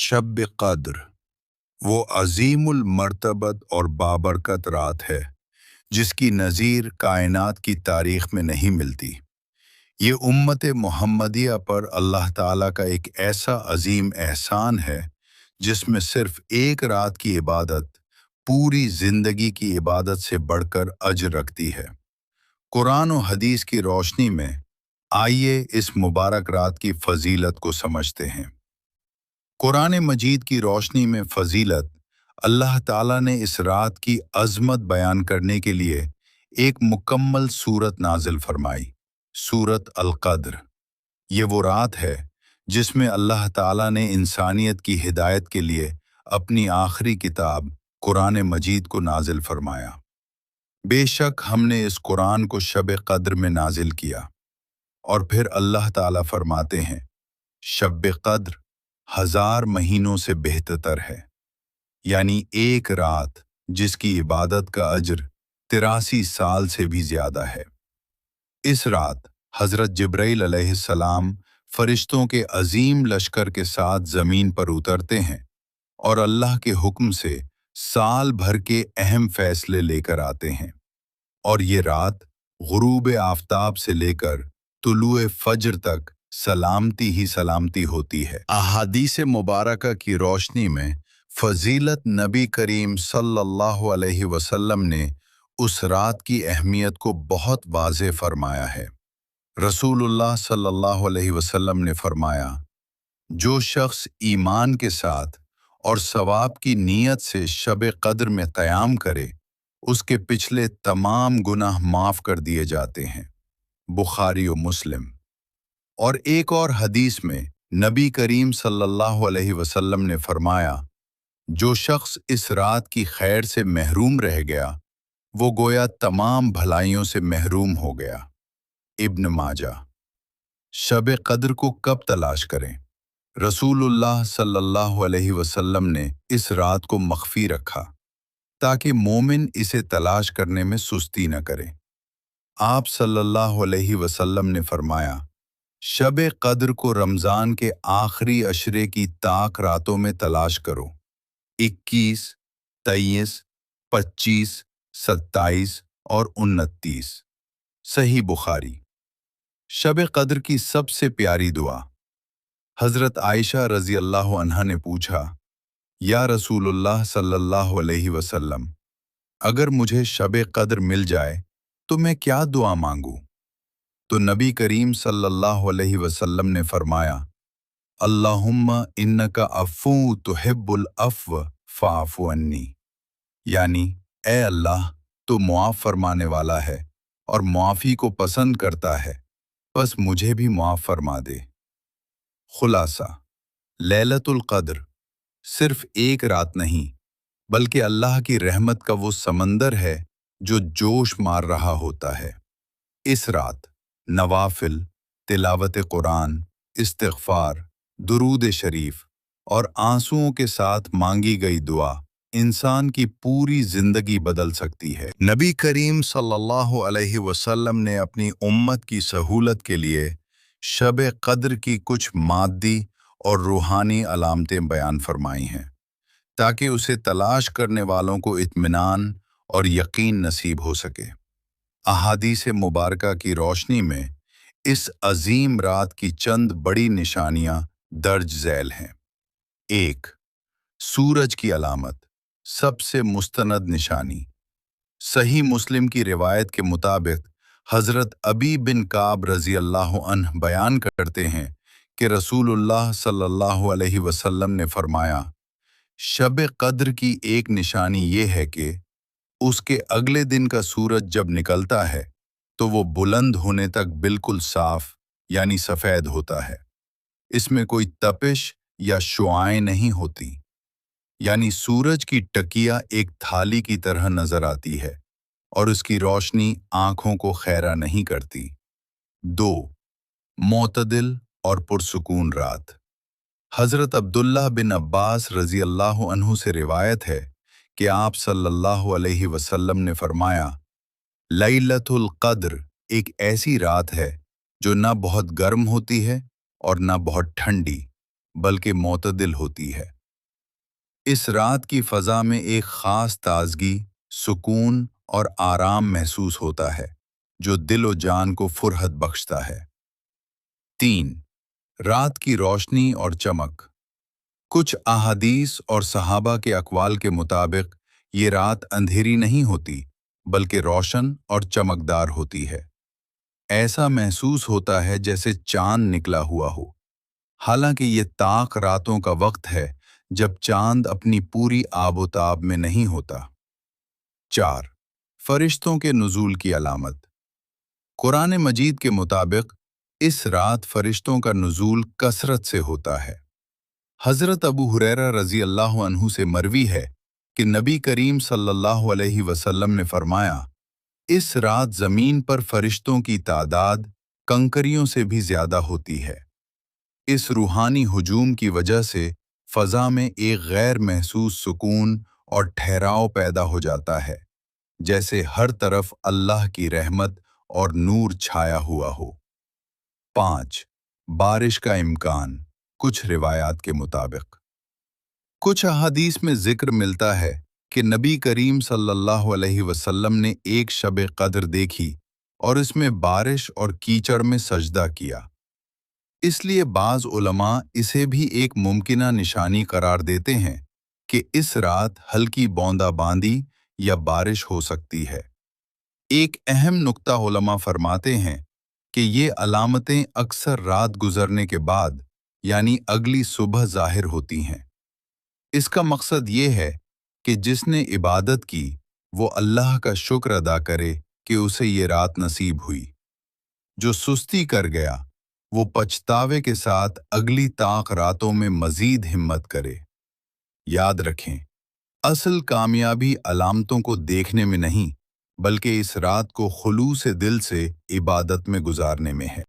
शब कद्र वो अजीमुल मर्तबत और बाबरकत रात है जिसकी नज़ीर कायनात की तारीख़ में नहीं मिलती। ये उम्मत मुहम्मदिया पर अल्लाह ताला का एक ऐसा अजीम एहसान है जिसमें सिर्फ एक रात की इबादत पूरी ज़िंदगी की इबादत से बढ़कर अजर रखती है। कुरान और हदीस की रोशनी में आइए इस मुबारक रात की फ़जीलत को समझते हैं। कुरान मजीद की रोशनी में फ़जीलत अल्लाह ताला ने इस रात की अज़मत बयान करने के लिए एक मुकम्मल सूरत नाजिल फरमाई, सूरत अल-क़द्र। ये वो रात है जिसमें अल्लाह ताला ने इंसानियत की हिदायत के लिए अपनी आखिरी किताब कुरान मजीद को नाजिल फरमाया। बेशक हमने इस कुरान को शब क़द्र में नाजिल किया। और फिर अल्लाह ताला फरमाते हैं, शब क़द्र 1000 महीनों से बेहतर है, यानी एक रात जिसकी इबादत का अजर 83 साल से भी ज़्यादा है। इस रात हज़रत जिब्राइल अलैहिस्सलाम फरिश्तों के अजीम लश्कर के साथ ज़मीन पर उतरते हैं और अल्लाह के हुक्म से साल भर के अहम फैसले लेकर आते हैं। और ये रात गुरूब आफताब से लेकर तुलुए फज्र तक सलामती ही सलामती होती है। अहादीस मुबारका की रोशनी में फ़जीलत नबी करीम सल्लल्लाहु अलैहि वसल्लम ने उस रात की अहमियत को बहुत वाज़ेह फरमाया है। रसूलुल्लाह सल्लल्लाहु अलैहि वसल्लम ने फरमाया, जो शख्स ईमान के साथ और सवाब की नीयत से शब क़द्र में क़याम करे, उसके पिछले तमाम गुनाह माफ़ कर दिए जाते हैं। बुखारी और मुस्लिम। और एक और हदीस में नबी करीम सल्लल्लाहु अलैहि वसल्लम ने फरमाया, जो शख्स इस रात की खैर से महरूम रह गया, वो गोया तमाम भलाइयों से महरूम हो गया। इब्न माजा। शब क़द्र को कब तलाश करें? रसूलुल्लाह सल्लल्लाहु अलैहि वसल्लम ने इस रात को मख्फी रखा ताकि मोमिन इसे तलाश करने में सुस्ती न करे। आप सल्लल्लाहु अलैहि वसल्लम ने फरमाया, शब क़द्र को रमज़ान के आखिरी अशरे की ताक रातों में तलाश करो। 21, 23, 25, 27 और 29। सही बुखारी। शब क़द्र की सबसे प्यारी दुआ। हज़रत आयशा रज़ी अल्लाह अन्हा ने पूछा, या रसूलुल्लाह सल्लल्लाहु अलैहि वसल्लम, अगर मुझे शब क़द्र मिल जाए तो मैं क्या दुआ मांगूं? तो नबी करीम सल्लल्लाहु अलैहि वसल्लम ने फरमाया, अल्लाहुम्मा इन्नका अफ़ू तुहिब्बुल अफ़्व फ़अफ़ु अन्नी, यानी ए अल्लाह, तो मुआफ़ फरमाने वाला है और मुआफ़ी को पसंद करता है, बस मुझे भी मुआफ़ फरमा दे। खुलासा, लैलतुल क़द्र सिर्फ एक रात नहीं, बल्कि अल्लाह की रहमत का वो समंदर है जो जोश मार रहा होता है। इस रात नवाफिल, तिलावत कुरान, इस्तिग़फ़ार, दुरूद शरीफ और आंसुओं के साथ मांगी गई दुआ इंसान की पूरी ज़िंदगी बदल सकती है। नबी करीम सल्लल्लाहु अलैहि वसल्लम ने अपनी उम्मत की सहूलत के लिए शब क़द्र की कुछ मादी और रूहानी अलामतें बयान फरमाई हैं, ताकि उसे तलाश करने वालों को इत्मीनान और यकीन नसीब हो सके। अहादीस मुबारका की रोशनी में इस अजीम रात की चंद बड़ी निशानियां दर्ज झैल हैं। 1. सूरज की अलामत, सबसे मुस्तनद निशानी। सही मुस्लिम की रिवायत के मुताबिक हज़रत अबी बिन काब रज़ी अल्लाह अन्हु बयान करते हैं कि रसूलुल्लाह सल्लल्लाहु अलैहि वसल्लम ने फरमाया, शब क़द्र की एक निशानी ये है कि उसके अगले दिन का सूरज जब निकलता है तो वो बुलंद होने तक बिल्कुल साफ यानी सफ़ेद होता है। इसमें कोई तपिश या शुआएं नहीं होती, यानी सूरज की टकिया एक थाली की तरह नजर आती है और उसकी रोशनी आंखों को खैरा नहीं करती। 2. मोतदिल और पुरसुकून रात। हज़रत अब्दुल्लाह बिन अब्बास रज़ी अल्लाह अन्हु से रिवायत है कि आप सल्लल्लाहु अलैहि वसल्लम ने फरमाया, लैलतुल क़द्र एक ऐसी रात है जो ना बहुत गर्म होती है और ना बहुत ठंडी, बल्कि मोतदिल होती है। اس رات کی فضا میں ایک خاص تازگی، سکون اور آرام محسوس ہوتا ہے جو دل و جان کو فرحت بخشتا ہے۔ 3. رات کی روشنی اور چمک۔ کچھ احادیث اور صحابہ کے اقوال کے مطابق یہ رات اندھیری نہیں ہوتی بلکہ روشن اور چمکدار ہوتی ہے۔ ایسا محسوس ہوتا ہے جیسے چاند نکلا ہوا ہو، حالانکہ یہ طاق راتوں کا وقت ہے جب چاند اپنی پوری آب و تاب میں نہیں ہوتا۔ 4. فرشتوں کے نزول کی علامت۔ قرآن مجید کے مطابق اس رات فرشتوں کا نزول کثرت سے ہوتا ہے۔ حضرت ابو ہریرہ رضی اللہ عنہ سے مروی ہے کہ نبی کریم صلی اللہ علیہ وسلم نے فرمایا، اس رات زمین پر فرشتوں کی تعداد کنکریوں سے بھی زیادہ ہوتی ہے۔ اس روحانی ہجوم کی وجہ سے فضا میں ایک غیر محسوس سکون اور ٹھہراؤ پیدا ہو جاتا ہے، جیسے ہر طرف اللہ کی رحمت اور نور چھایا ہوا ہو۔ 5. بارش کا امکان۔ کچھ روایات کے مطابق کچھ احادیث میں ذکر ملتا ہے کہ نبی کریم صلی اللہ علیہ وسلم نے ایک شب قدر دیکھی اور اس میں بارش اور کیچڑ میں سجدہ کیا۔ اس لیے بعض علماء اسے بھی ایک ممکنہ نشانی قرار دیتے ہیں کہ اس رات ہلکی بوندا باندی یا بارش ہو سکتی ہے۔ ایک اہم نقطہ علماء فرماتے ہیں کہ یہ علامتیں اکثر رات گزرنے کے بعد یعنی اگلی صبح ظاہر ہوتی ہیں۔ اس کا مقصد یہ ہے کہ جس نے عبادت کی وہ اللہ کا شکر ادا کرے کہ اسے یہ رات نصیب ہوئی۔ جو سستی کر گیا وہ پچھتاوے کے ساتھ اگلی طاق راتوں میں مزید ہمت کرے۔ یاد رکھیں، اصل کامیابی علامتوں کو دیکھنے میں نہیں بلکہ اس رات کو خلوص دل سے عبادت میں گزارنے میں ہے۔